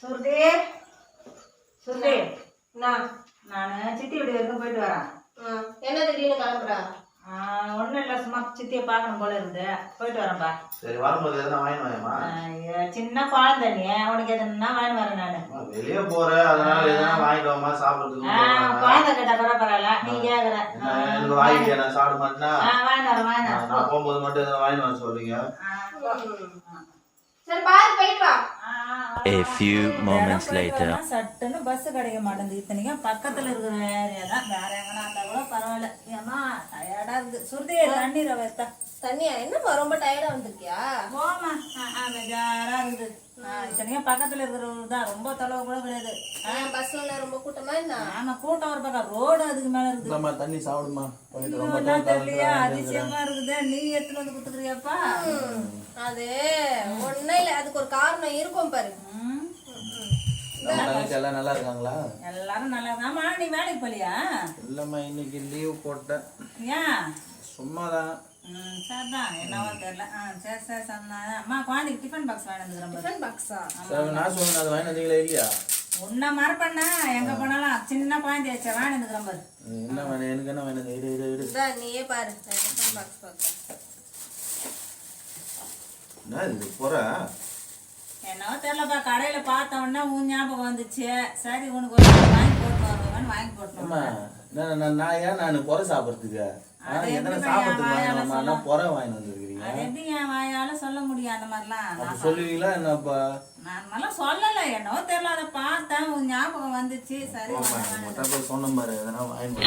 சுருதி சுருதி நான் சித்தி வீடு வரைக்கும் போயிட்டு வரேன். என்ன திடீர்னு கிளம்புறா? ஒன்றும் இல்லை, சும்மா சித்தியை பார்க்கணும் போல இருந்து போயிட்டு வரேன்ப்பா. சரி, வரும்போது எதுனா வாங்கி வாயமா. சின்ன குழந்தை நீ, உனக்கு எதுனா வாங்கி வரேன் நான். வெளியே போற, அதனால எதுனா வாங்கிட்டு வாமா சாப்பிடுறதுக்கு. குழந்தை கிட்ட பரவாயில்ல, நீ கேக்குற. எனக்கு வாங்கிக்க, நான் சாப்பிட மாட்டேன்னா வாங்கி வரேன். நான் போகும்போது மட்டும் எதுனா வாங்கி வர சொல்றீங்க. சரி பாரு, போயிட்டு வா. A few moments later. சட்டுன்னு பஸ் கிடைக்க மாட்டேங்குது. இத்தனைக்கும் பக்கத்துல இருக்கிற ஏரியா தான், வேற எங்கன்னா இருந்தா கூட பரவாயில்ல. ஏமா டயர்டா இருக்கு. சுருதி தண்ணீரை வைத்தா. தண்ணியா? என்னம்மா ரொம்ப டயர்டா வந்திருக்கியா? போமா, பெஜாரா இருக்குது. இத்தனைக்கும் பக்கத்துல இருக்கிறவங்க தான், ரொம்ப தொலைவு கூட கிடையாது. பஸ்ல ரொம்ப கூட்டமா இருந்தா? ஆமா, கூட்டம் ஒரு பக்கம், ரோடு அதுக்கு மேல இருக்குது. தண்ணி சாப்பிடுமா. தெரியலையா, அதிசயமா இருக்குது. நீ எடுத்துட்டு வந்து குடுத்துக்கிறியாப்பா? அது ஒண்ணும் இல்ல, அதுக்கு ஒரு காரணம் இருக்கும் பாரு. எல்லாம் நல்லா இருக்காங்களா? எல்லாரும் நல்லா இருக்காமா. நீ வேலைக்கு போலியா? இல்லம்மா, இன்னைக்கு லீவ் போட்டேன். ஏன்? சும்மாதான். சரிதான், என்னவோ தெரியல. சரி சரி சொன்னேன். அம்மா குழந்தைக்கு டிஃபன் பாக்ஸ் வாங்கிட்டு வந்துடுறேன். டிஃபன் பாக்ஸா? நான் சொன்னேன், அது வாங்கி வந்தீங்களா இல்லையா? உன்னை மறப்பண்ணா, எங்க போனாலும் சின்ன குழந்தை வச்ச வாங்கிட்டு வந்துடுறேன் பாரு. என்ன வேணும், எனக்கு என்ன வேணும்? இரு. நீயே பாரு, டிஃபன் பாக்ஸ் பாக்குறேன். என்ன இது போற? என்னவோ தெரியலப்பா, கடையில பார்த்த உடனே உன் ஞாபகம் வந்துச்சு. சரி, உனக்கு ஒரு வாங்கி போட்டு வருவேன்னு வாங்கி போட்டு. நான் பொறை சாப்பிட்றதுக்கு சாப்பிட்றதுக்கு பொறை வாங்கி வந்துருக்கீங்க. அது எப்படி என் வாயால சொல்ல முடியும் அந்த மாதிரிலாம்? சொல்லுவீங்களா என்னப்பா? நான் சொல்லல, என்னவோ தெரியல, அதை பார்த்தேன், உன் ஞாபகம் வந்துச்சு. சரி சொன்ன மாதிரி எதனா வாங்கி